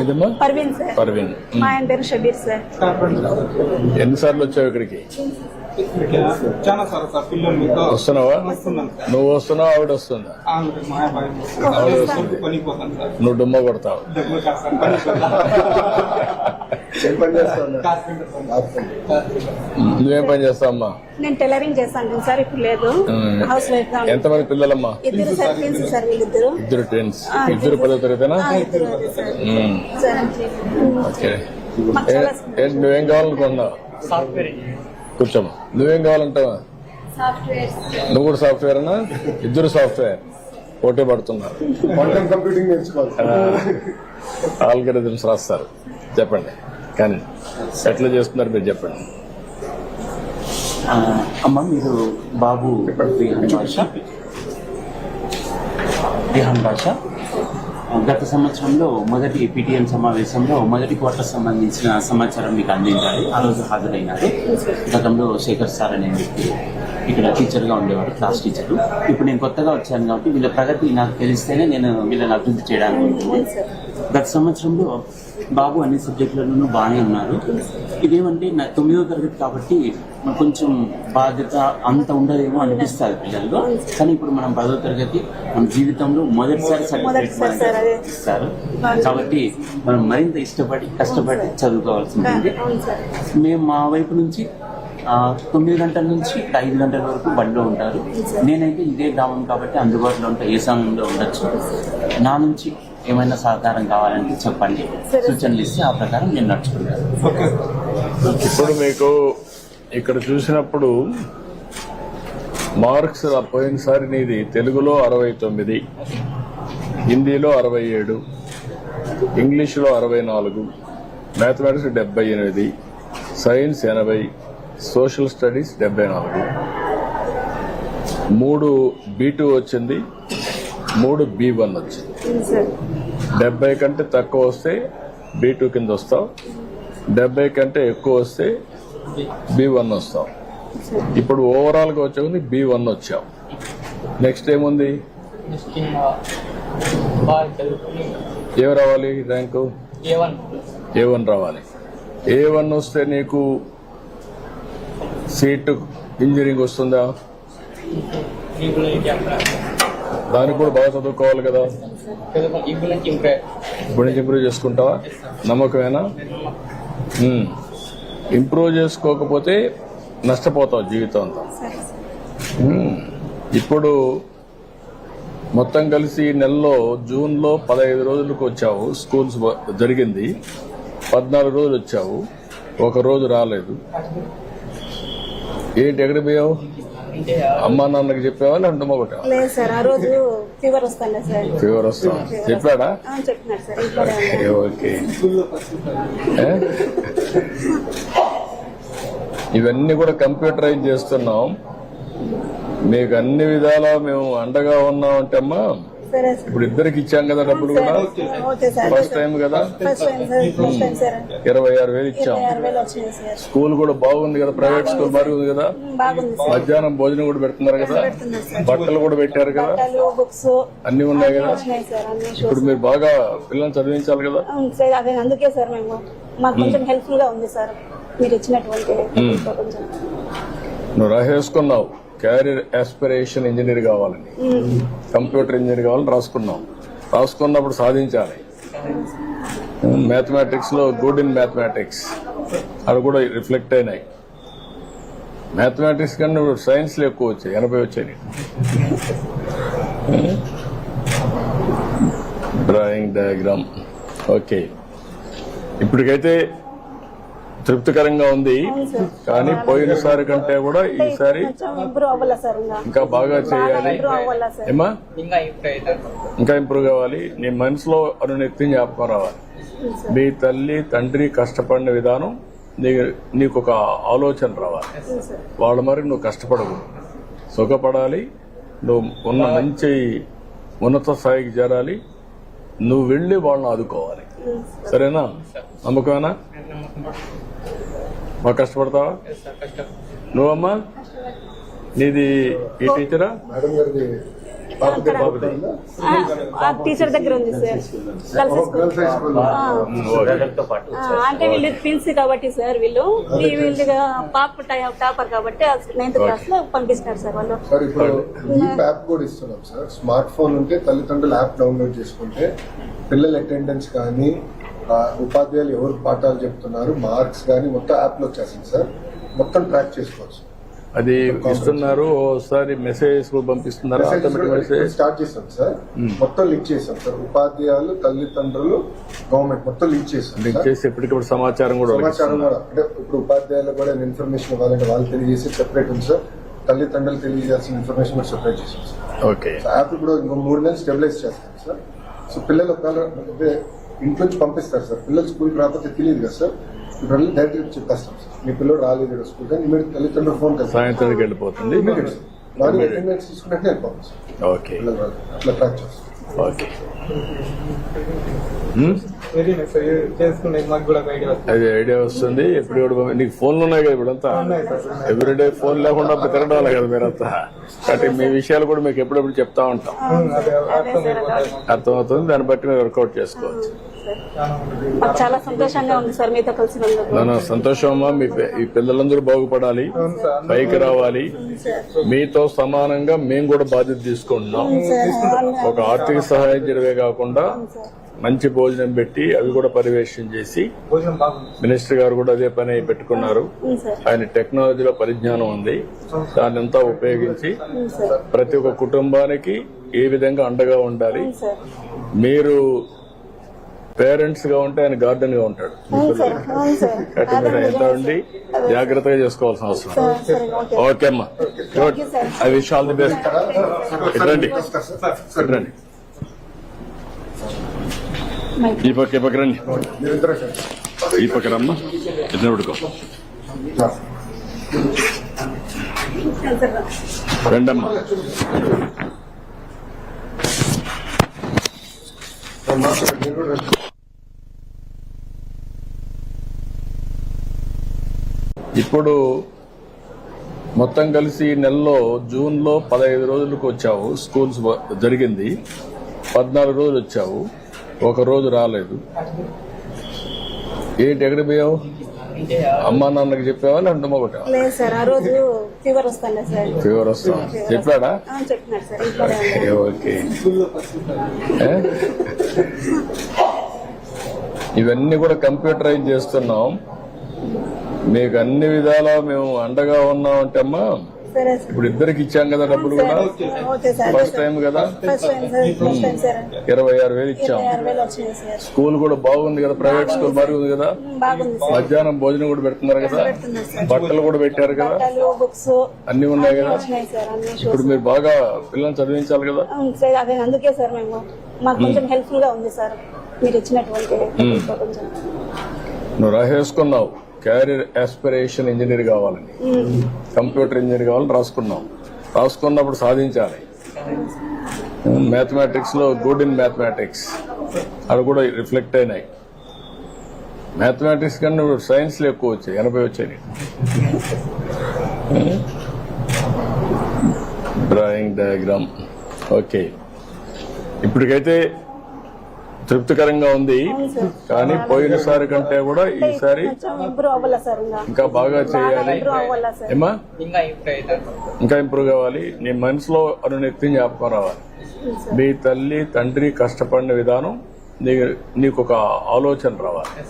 ఏదమ్మా? పర్వీన్ సార్. పర్వీన్. మా ఆయన పేరు షబీర్ సార్. ఎన్నిసార్లు వచ్చావు ఇక్కడికి? చాలా సార్ పిల్లలు వస్తున్నావా? నువ్వు వస్తున్నావు, ఆవిడ వస్తుందా? ఆవిడ వస్తుంది, నువ్వు డుమ్మ కొడతావు. నువ్వేం పని చేస్తావు అమ్మా? నేను టైలరింగ్ చేస్తాను సార్, ఇప్పుడు లేదు. హౌస్ వైఫ్ గా. ఎంతమంది పిల్లలమ్మా? ఇద్దరు సార్, ట్విన్స్ సార్ వీళ్ళిద్దరు. ఇద్దరు ట్విన్స్. ఇద్దరు 10వ తరగతినా? ఓకే. నువ్వేం కావాలనుకున్నావు? కూర్చోమ్మా. నువ్వేం కావాలంటావా? నువ్వు కూడా సాఫ్ట్వేర్ అన్నా? ఇద్దరు సాఫ్ట్వేర్ పోటీ పడుతున్నారు. కంప్యూటింగ్ నేర్చుకోవాలి. ఆల్గరిథమ్స్ రాస్తారు. చెప్పండి కానీ ఎట్లా చేస్తున్నారు మీరు చెప్పండి. అమ్మ మీరు బాబు రిహాన్ భాష గత సంవత్సరంలో మొదటి PTM సమావేశంలో మొదటి క్వార్టర్ సంబంధించిన సమాచారం మీకు అందించాలి. ఆ రోజు హాజరైనారు. గతంలో శేఖర్ సార్ అనే వ్యక్తి ఇక్కడ టీచర్గా ఉండేవారు, క్లాస్ టీచరు. ఇప్పుడు నేను కొత్తగా వచ్చాను కాబట్టి వీళ్ళ ప్రగతి నాకు తెలిస్తేనే నేను వీళ్ళని అభివృద్ధి చేయడానికి ఉంటుంది. గత సంవత్సరంలో బాబు అన్ని సబ్జెక్టులలోనూ బాగానే ఉన్నారు. ఇదేమంటే 9వ తరగతి కాబట్టి కొంచెం బాధ్యత అంత ఉండదేమో అనిపిస్తుంది పిల్లల్లో. కానీ ఇప్పుడు మనం 10వ తరగతి మన జీవితంలో మొదటిసారి సర్టిఫికేట్ ఇస్తారు కాబట్టి మనం మరింత ఇష్టపడి కష్టపడి చదువుకోవాల్సి ఉంటుంది. మేము మా వైపు నుంచి 9 గంటల నుంచి 5 గంటల వరకు బండిలో ఉంటారు. నేనైతే ఇదే గ్రామం కాబట్టి అందుబాటులో ఉంటా, ఏ సమయంలో ఉండొచ్చు. నా నుంచి ఏమైనా సహకారం కావాలంటే చెప్పండి, సూచనలు ఇస్తే ఆ ప్రకారం నేను నడుచుకుంటాను. ఇప్పుడు మీకు ఇక్కడ చూసినప్పుడు మార్క్స్ పోయినసారి నీది తెలుగులో 69, హిందీలో 67, ఇంగ్లీష్లో 64, mathematics 78, science 80, social studies 74, 3 B2 వచ్చింది, 3 B1 వచ్చింది. 70 కంటే తక్కువ వస్తే B2 కింద వస్తావు, 70 కంటే ఎక్కువ వస్తే B1 వస్తావు. ఇప్పుడు ఓవరాల్ గా వచ్చే B1 వచ్చావు. నెక్స్ట్ ఏముంది? ఏం రావాలి ర్యాంకు? A1 రావాలి. A1 వస్తే నీకు సీటు ఇంజనీరింగ్ వస్తుందా? దానికి కూడా బాగా చదువుకోవాలి కదా. ఇప్పుడు నుంచి ఇంప్రూవ్ చేసుకుంటావా? నమ్మకమేనా? ఇంప్రూవ్ చేసుకోకపోతే నష్టపోతావు జీవితం అంతా. ఇప్పుడు మొత్తం కలిసి నెలలో జూన్లో 15 రోజులకు వచ్చావు, స్కూల్స్ జరిగింది. 14 రోజులు వచ్చావు, ఒక రోజు రాలేదు. ఏంటి, ఎక్కడ పోయావు? అమ్మా నాన్నకి చెప్పావా లేదంటే మొగటావా? లేదు సార్, ఆ రోజు ఫీవర్ వస్తాను సార్. ఫీవర్ వస్తా చెప్పాడా? చెప్పినారు సార్. ఓకే. ఇవన్నీ కూడా కంప్యూటరైజ్ చేస్తున్నాం. మీకు అన్ని విధాలా మేము అండగా ఉన్నాం అంటే అమ్మా. ఇప్పుడు ఇద్దరికి ఇచ్చాం కదా డబ్బులు కూడా. ఫస్ట్ టైం కదా, 26,000 ఇచ్చాం. స్కూల్ కూడా బాగుంది కదా, ప్రైవేట్ స్కూల్ బాగుంది కదా. మధ్యాహ్నం భోజనం కూడా పెడుతున్నారు కదా, బట్టలు కూడా పెట్టారు కదా, అన్ని ఉన్నాయి కదా. ఇప్పుడు మీరు బాగా పిల్లల్ని చదివించాలి కదా. అందుకే సార్ మేము మాకు కొంచెం హెల్ప్ఫుల్ గా ఉంది సార్ మీరు ఇచ్చినటువంటి. నువ్వు రాసేసుకున్నావు క్యారియర్ ఆస్పిరేషన్ ఇంజనీర్ కావాలని, కంప్యూటర్ ఇంజనీర్ కావాలని రాసుకున్నప్పుడు సాధించాలి. మ్యాథమెటిక్స్ లో గుడ్ ఇన్ మ్యాథమెటిక్స్ అవి కూడా రిఫ్లెక్ట్ అయినాయి. మ్యాథమెటిక్స్ కన్నా సైన్స్ లో ఎక్కువ వచ్చాయి, 80 వచ్చాయి. Drawing diagram okay. ఇప్పటికైతే తృప్తికరంగా ఉంది. కానీ పోయినసారి కంటే కూడా ఈసారి ఇంకా బాగా చేయాలి. ఏమా ఇంకా ఇంప్రూవ్ కావాలి. నీ మనసులో అనునిత్యం జ్ఞాపకం రావాలి. మీ తల్లి తండ్రి కష్టపడిన విధానం నీకు ఒక ఆలోచన రావాలి. వాళ్ళ మరి నువ్వు కష్టపడకూడదు, సుఖపడాలి. నువ్వు ఉన్న మంచి ఉన్నత స్థాయికి చేరాలి. నువ్వు వెళ్ళి వాళ్ళని ఆదుకోవాలి. సరేనా? నమ్మకమేనా? బాగా కష్టపడతావా? నువ్వమ్మా నీది ఈ టీచరా? మేడం గారిది అక్కడ ఆ టీచర్ దగ్గర ఉంది sir girls school. Girls high school బ్రదర్తో పాటు అంటే వీళ్ళు ట్విన్స్ కాబట్టి సార్ వీళ్ళు పాప టాపర్ కాబట్టి 9th క్లాస్ లో పంపిస్తున్నారు సార్ వాళ్ళు. సార్ ఇప్పుడు యాప్ కూడా ఇస్తున్నాం సార్. స్మార్ట్ ఫోన్ ఉంటే తల్లిదండ్రులు యాప్ డౌన్లోడ్ చేసుకుంటే పిల్లల అటెండెన్స్ కానీ ఉపాధ్యాయులు ఎవరు పాఠాలు చెప్తున్నారు మార్క్స్ కానీ మొత్తం యాప్ లో వచ్చేసింది సార్. మొత్తం ట్రాక్ చేసుకోవచ్చు. అది ఇస్తున్నారు, ఓసారి మెసేజ్ కూడా పంపిస్తున్నారు, ఆటోమేటిక్ మెసేజ్ స్టార్ట్ చేస్తాం సార్. మొత్తం లింక్ చేస్తాం సార్. ఉపాధ్యాయులు తల్లిదండ్రులు గవర్నమెంట్ మొత్తం లింక్ చేస్తాం లింక్ సార్. చేసి ఎప్పటికప్పుడు సమాచారం కూడా వాళ్ళకి సమాచారం కూడా అంటే ఇప్పుడు ఉపాధ్యాయులకు కూడా ఇన్ఫర్మేషన్ ఇవ్వాలంటే వాళ్ళు తెలియజేసి సెపరేట్ ఉంది సార్. తల్లిదండ్రులు తెలియజేయాల్సిన ఇన్ఫర్మేషన్ కూడా సెపరేట్ చేస్తాం సార్. ఓకే. యాప్ ఇప్పుడు ఇంకో 3 నెలలు స్టెబిలైజ్ చేస్తాం సార్. సో పిల్లలు ఒకవేళ అంటే ఇంట్లో నుంచి పంపిస్తారు సార్. పిల్లలు స్కూల్కి రాకపోతే తెలియదు కదా సార్. ఇప్పుడు డైరెక్ట్ చెప్పేస్తాం సార్. మీ పిల్లలు రాలేదు స్కూల్ కానీ ఇమీడియట్ తల్లిదండ్రులు ఫోన్ చేస్తారు. సాయంత్రానికి వెళ్ళిపోతుంది. మార్నింగ్ అటెండెన్స్ తీసుకున్నట్టు వెళ్ళిపోతాం సార్. ఓకే పిల్లలు రాలేదు. అట్లా ట్రాక్ చేస్తాం. ఓకే. Very nice sir. చేసుకునే మాకు కూడా ఐడియా అది ఐడియా వస్తుంది. ఎప్పుడు కూడా నీకు ఫోన్లు ఉన్నాయి కదా ఇప్పుడంతా, ఎవ్రీడే ఫోన్ లేకుండా తిరగడాలి కదా మీరంతా. కాబట్టి మీ విషయాలు కూడా మీకు ఎప్పుడెప్పుడు చెప్తా ఉంటాం, అర్థమవుతుంది. దాన్ని బట్టి మీరు వర్కౌట్ చేసుకోవచ్చు. మాకు చాలా సంతోషంగా ఉంది సార్ మీతో కలిసినందుకు. నా సంతోషం అమ్మా. ఈ పిల్లలందరూ బాగుపడాలి, పైకి రావాలి. మీతో సమానంగా మేము కూడా బాధ్యత తీసుకుంటున్నాం. ఒక ఆర్థిక సహాయం చేయడమే కాకుండా మంచి భోజనం పెట్టి అవి కూడా పర్యవేక్షణ చేసి భోజనం బాగుంది. మినిస్టర్ గారు కూడా అదే పని పెట్టుకున్నారు. ఆయన టెక్నాలజీలో పరిజ్ఞానం ఉంది, దాన్ని అంతా ఉపయోగించి ప్రతి ఒక్క కుటుంబానికి ఏ విధంగా అండగా ఉండాలి. మీరు పేరెంట్స్ గా ఉంటే ఆయన గార్డెన్ గా ఉంటాడు. కాబట్టి మీరు ఎంత ఉండి జాగ్రత్తగా చేసుకోవాల్సిన అవసరం. ఓకే అమ్మా, good. I wish all the best. రండి రండి, ఈ పక్క రండి, మీరిద్దరే సార్. ఈ పక్క రమ్మా. ఇద్దరు పడుకో, రండమ్మా. మీరు కూడా రండి. ఇప్పుడు మొత్తం కలిసి ఈ నెలలో జూన్లో 15 రోజులకు వచ్చావు. స్కూల్స్ జరిగింది. 14 రోజులు వచ్చావు, ఒక రోజు రాలేదు. ఏంటి, ఎక్కడ పోయావు? అమ్మా నాన్నకి చెప్పావా లేదంటే మొగట? లేదు సార్, ఆ రోజు ఫీవర్ వస్తాను సార్. ఫీవర్ వస్తాం చెప్పాడా? చెప్పినారు సార్ ఇంట్లోనే. ఓకే. ఇవన్నీ కూడా కంప్యూటరైజ్ చేస్తున్నాం. మీకు అన్ని విధాలా మేము అండగా ఉన్నామంటే అమ్మా. సరే సార్. ఇప్పుడు ఇద్దరికి ఇచ్చాం కదా డబ్బులు కూడా. Okay sir. ఫస్ట్ టైం కదా, first time sir. First time sir. 26,000 ఇచ్చాం. 26,000 వచ్చినాయి సార్. స్కూల్ కూడా బాగుంది కదా, ప్రైవేట్ స్కూల్ బాగుంది కదా. బాగుంది సార్. మధ్యాహ్నం భోజనం కూడా పెడుతున్నారు కదా, బట్టలు కూడా పెట్టారు కదా, బట్టలు, బుక్స్ అన్ని ఉన్నాయి కదా. వచ్చినాయి సార్. అన్ని ఇప్పుడు మీరు బాగా పిల్లల్ని చదివించాలి కదా. అవును సార్, అదే అందుకే సార్ మేము మాకు కొంచెం హెల్ప్ఫుల్ గా ఉంది సార్ మీరు ఇచ్చినటువంటి కొంచెం. నువ్వు రాసేసుకున్నావు క్యారియర్ ఆస్పిరేషన్ ఇంజనీర్ కావాలని, కంప్యూటర్ ఇంజనీర్ కావాలని రాసుకున్నప్పుడు సాధించాలి. మ్యాథమెటిక్స్ లో గుడ్ ఇన్ మ్యాథమెటిక్స్ అది కూడా రిఫ్లెక్ట్ అయినాయి. మ్యాథమెటిక్స్ కన్నా సైన్స్ లో ఎక్కువ వచ్చాయి, 80 వచ్చాయి. Drawing diagram okay. ఇప్పటికైతే తృప్తికరంగా ఉంది, కానీ పోయినసారి కంటే కూడా ఈసారి ఇంప్రూవ్ అవ్వాలా సార్. ఇంకా బాగా చేయాలి. అవ్వాలా సార్. ఏమా ఇంకా ఇంప్రూవ్ కావాలి. నీ మనసులో అనునిత్యం జ్ఞాపకం రావాలి. మీ తల్లి తండ్రి కష్టపడిన విధానం నీకు ఒక ఆలోచన రావాలి.